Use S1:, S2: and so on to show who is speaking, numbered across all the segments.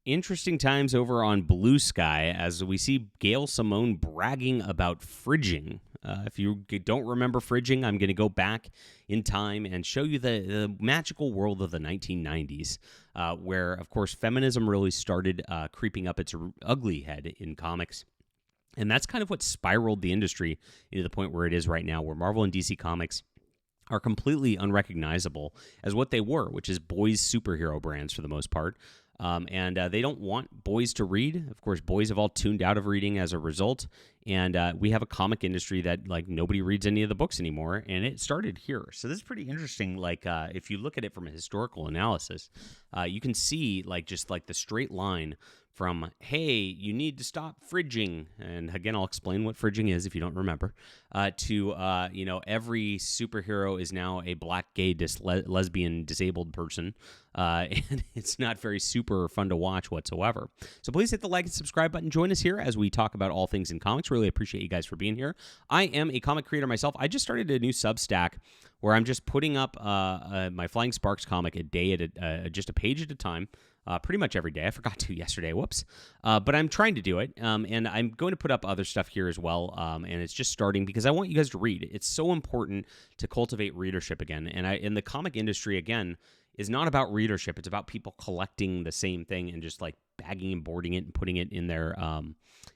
S1: Interesting times over on Blue Sky as we see Gail Simone bragging about fridging. If you don't remember fridging, I'm going to go back in time and show you the magical world of the 1990s, where, of course, feminism really started creeping up its ugly head in comics. And that's kind of what spiraled the industry into the point where it is right now, where Marvel and DC Comics are completely unrecognizable as what they were, which is boys' superhero brands for the most part. And they don't want boys to read. Of course, boys have all tuned out of reading as a result. And we have a comic industry that, like, nobody reads any of the books anymore. And it started here. So this is pretty interesting. Like, if you look at it from a historical analysis, you can see, like, just like the straight line from, hey, you need to stop fridging. And again, I'll explain what fridging is if you don't remember, to, every superhero is now a black, gay, lesbian, disabled person. And it's not very super fun to watch whatsoever. So please hit the like and subscribe button. Join us here as we talk about all things in comics. Really appreciate you guys for being here. I am a comic creator myself. I just started a new Substack where I'm just putting up my Flying Sparks comic a day at just a page at a time. Pretty much every day. I forgot to yesterday. Whoops. But I'm trying to do it. And I'm going to put up other stuff here as well. And it's just starting because I want you guys to read. It's so important to cultivate readership again. And in the comic industry, again, is not about readership. It's about people collecting the same thing and just like bagging and boarding it and putting it in their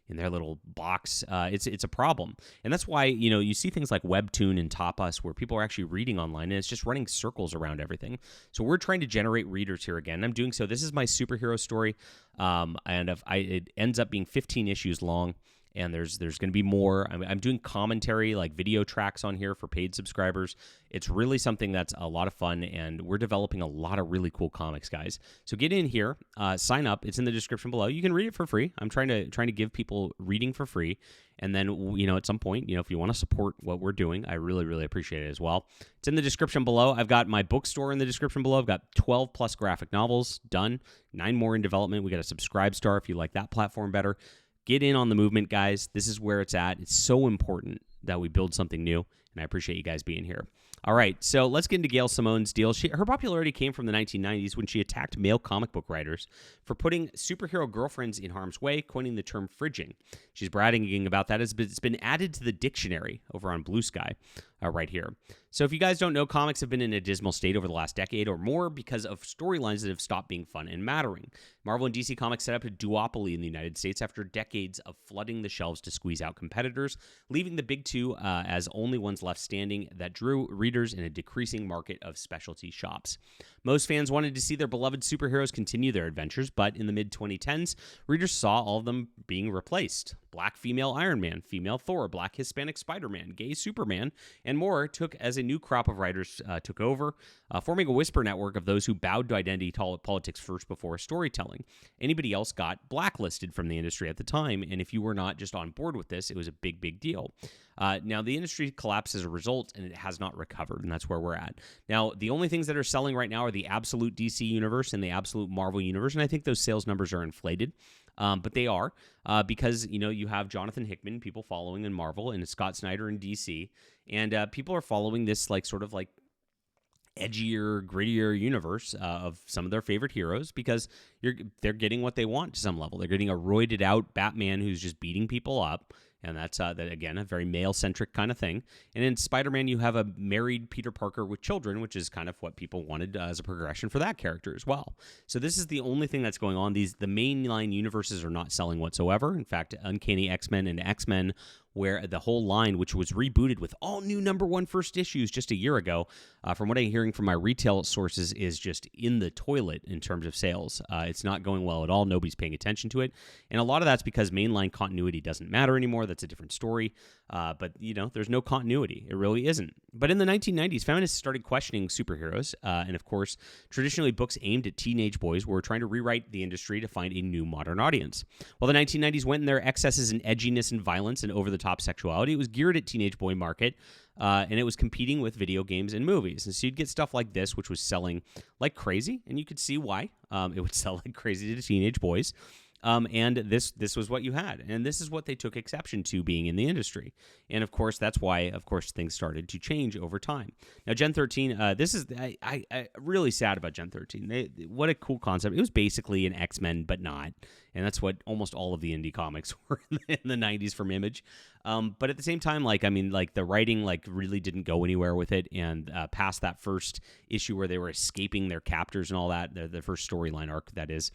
S1: little box. It's a problem. And that's why, you see things like Webtoon and Tapas where people are actually reading online and it's just running circles around everything. So we're trying to generate readers here again. I'm doing so. This is my superhero story. It ends up being 15 issues long. And there's going to be more. I'm doing commentary, like video tracks on here for paid subscribers. It's really something that's a lot of fun, and we're developing a lot of really cool comics, guys. So get in here, sign up. It's in the description below. You can read it for free. I'm trying to give people reading for free. And then, at some point, if you want to support what we're doing, I really, really appreciate it as well. It's in the description below. I've got my bookstore in the description below. I've got 12 plus graphic novels done, 9 more in development. We got a Subscribe Star if you like that platform better. Get in on the movement, guys. This is where it's at. It's so important that we build something new, and I appreciate you guys being here. All right, so let's get into Gail Simone's deal. Her popularity came from the 1990s when she attacked male comic book writers for putting superhero girlfriends in harm's way, coining the term fridging. She's bragging about that. It's been added to the dictionary over on Blue Sky right here. So if you guys don't know, comics have been in a dismal state over the last decade or more because of storylines that have stopped being fun and mattering. Marvel and DC Comics set up a duopoly in the United States after decades of flooding the shelves to squeeze out competitors, leaving the big two as only ones left standing that drew readers in a decreasing market of specialty shops. Most fans wanted to see their beloved superheroes continue their adventures, but in the mid-2010s, readers saw all of them being replaced. Black female Iron Man, female Thor, black Hispanic Spider-Man, gay Superman, and more took as a new crop of writers took over, forming a whisper network of those who bowed to identity politics first before storytelling. Anybody else got blacklisted from the industry at the time, and if you were not just on board with this, it was a big, big deal. Now, the industry collapsed as a result, and it has not recovered, and that's where we're at. Now, the only things that are selling right now are the absolute DC universe and the absolute Marvel universe, and I think those sales numbers are inflated. But they are because, you have Jonathan Hickman, people following in Marvel, and Scott Snyder in DC, and people are following this sort of edgier, grittier universe of some of their favorite heroes because they're getting what they want to some level. They're getting a roided out Batman who's just beating people up. And that's, again, a very male-centric kind of thing. And in Spider-Man, you have a married Peter Parker with children, which is kind of what people wanted as a progression for that character as well. So this is the only thing that's going on. The mainline universes are not selling whatsoever. In fact, Uncanny X-Men and X-Men, where the whole line, which was rebooted with all new #1 first issues just a year ago, from what I'm hearing from my retail sources, is just in the toilet in terms of sales. It's not going well at all. Nobody's paying attention to it. And a lot of that's because mainline continuity doesn't matter anymore. That's a different story. But, there's no continuity. It really isn't. But in the 1990s, feminists started questioning superheroes. And, of course, traditionally books aimed at teenage boys were trying to rewrite the industry to find a new modern audience. While the 1990s went in their excesses in edginess and violence and over-the-top sexuality, it was geared at teenage boy market, and it was competing with video games and movies. And so you'd get stuff like this, which was selling like crazy, and you could see why it would sell like crazy to teenage boys. And this was what you had, and this is what they took exception to being in the industry. And of course, that's why, of course, things started to change over time. Now, Gen 13, this is I really sad about Gen 13. What a cool concept. It was basically an X-Men, but not. And that's what almost all of the indie comics were in the 90s from Image. But at the same time, the writing really didn't go anywhere with it. And past that first issue where they were escaping their captors and all that, the first storyline arc, that is,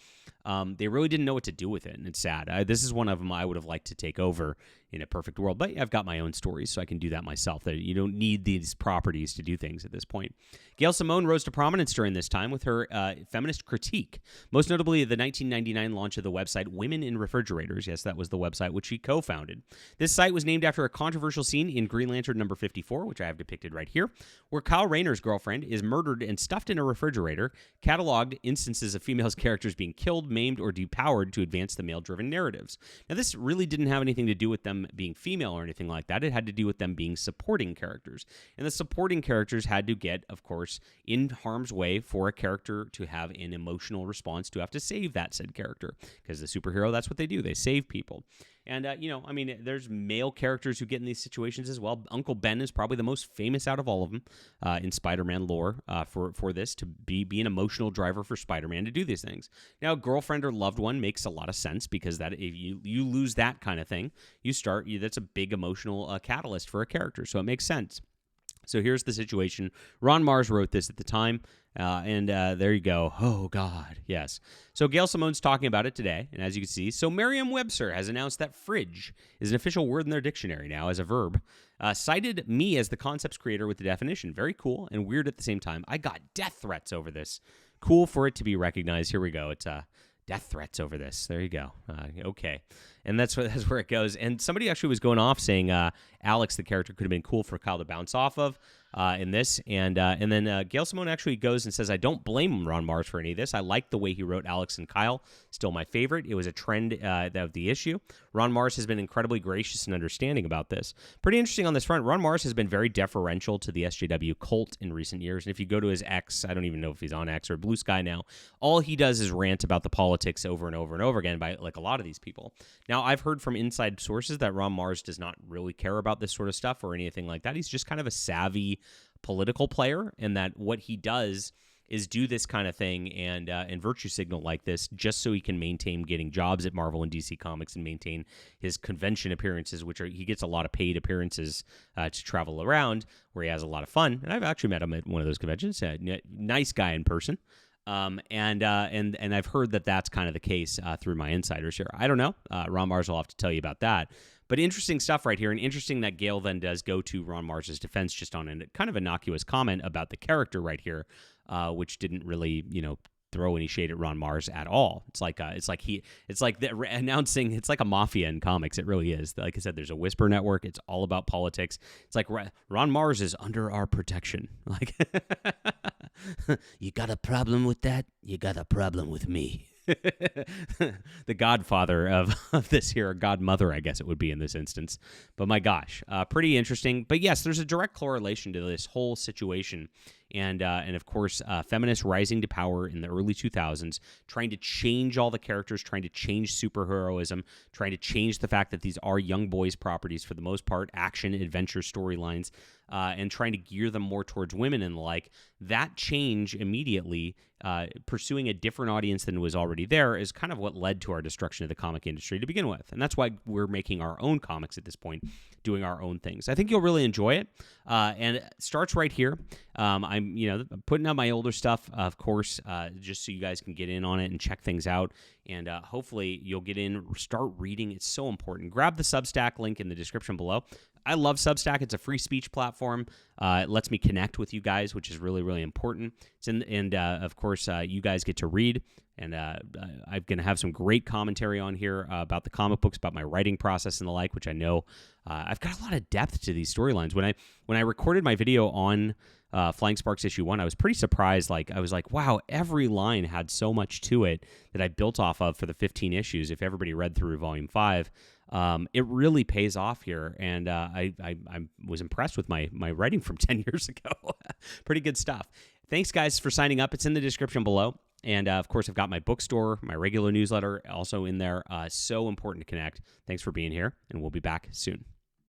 S1: they really didn't know what to do with it. And it's sad. This is one of them I would have liked to take over in a perfect world. But I've got my own stories, so I can do that myself. You don't need these properties to do things at this point. Gail Simone rose to prominence during this time with her feminist critique, most notably the 1999 launch of the website Women in Refrigerators. Yes, that was the website which she co-founded. This site was named after a controversial scene in Green Lantern number 54, which I have depicted right here, where Kyle Rayner's girlfriend is murdered and stuffed in a refrigerator, cataloged instances of female characters being killed, maimed, or depowered to advance the male-driven narratives. Now, this really didn't have anything to do with them being female or anything like that. It had to do with them being supporting characters. And the supporting characters had to get, of course, in harm's way for a character to have an emotional response to have to save that said character. Because the superhero, that's what they do. They save people. And, there's male characters who get in these situations as well. Uncle Ben is probably the most famous out of all of them in Spider-Man lore for this, to be an emotional driver for Spider-Man to do these things. Now, girlfriend or loved one makes a lot of sense, because that if you lose that kind of thing, that's a big emotional catalyst for a character, so it makes sense. So here's the situation. Ron Mars wrote this at the time, and there you go. Oh, God, yes. So Gail Simone's talking about it today, and as you can see, so Merriam-Webster has announced that fridge is an official word in their dictionary now as a verb, cited me as the concept's creator with the definition. Very cool and weird at the same time. I got death threats over this. Cool for it to be recognized. Here we go. It's death threats over this. There you go. Okay. And that's where it goes. And somebody actually was going off saying Alex, the character, could have been cool for Kyle to bounce off of in this. And then Gail Simone actually goes and says, I don't blame Ron Mars for any of this. I like the way he wrote Alex and Kyle. Still my favorite. It was a trend of the issue. Ron Mars has been incredibly gracious and understanding about this. Pretty interesting on this front. Ron Mars has been very deferential to the SJW cult in recent years. And if you go to his X, I don't even know if he's on X or Blue Sky now, all he does is rant about the politics over and over and over again by like a lot of these people. Now, I've heard from inside sources that Ron Mars does not really care about this sort of stuff or anything like that. He's just kind of a savvy political player, and that what he does is do this kind of thing and virtue signal like this just so he can maintain getting jobs at Marvel and DC Comics and maintain his convention appearances, he gets a lot of paid appearances to travel around where he has a lot of fun. And I've actually met him at one of those conventions. Nice guy in person. And I've heard that that's kind of the case through my insiders here. I don't know. Ron Mars will have to tell you about that. But interesting stuff right here, and interesting that Gail then does go to Ron Mars's defense just on a kind of innocuous comment about the character right here, which didn't really, throw any shade at Ron Mars at all. It's like announcing. It's like a mafia in comics. It really is. Like I said, there's a whisper network. It's all about politics. It's like Ron Mars is under our protection. Like, you got a problem with that? You got a problem with me. The godfather of this here, or godmother, I guess it would be in this instance. But my gosh, pretty interesting. But yes, there's a direct correlation to this whole situation. And of course, feminists rising to power in the early 2000s, trying to change all the characters, trying to change superheroism, trying to change the fact that these are young boys' properties for the most part, action, adventure storylines, and trying to gear them more towards women and the like. That change immediately, pursuing a different audience than was already there, is kind of what led to our destruction of the comic industry to begin with. And that's why we're making our own comics at this point, doing our own things. I think you'll really enjoy it. And it starts right here. I'm putting out my older stuff, of course, just so you guys can get in on it and check things out. And hopefully you'll get in, start reading. It's so important. Grab the Substack link in the description below. I love Substack. It's a free speech platform. It lets me connect with you guys, which is really, really important. Of course, you guys get to read. And I'm going to have some great commentary on here about the comic books, about my writing process and the like, which I know I've got a lot of depth to these storylines. When I recorded my video on Flying Sparks issue 1, I was pretty surprised. I was like, wow, every line had so much to it that I built off of for the 15 issues. If everybody read through Volume 5, it really pays off here. And I was impressed with my writing from 10 years ago. Pretty good stuff. Thanks, guys, for signing up. It's in the description below. And of course, I've got my bookstore, my regular newsletter also in there. So important to connect. Thanks for being here, and we'll be back soon.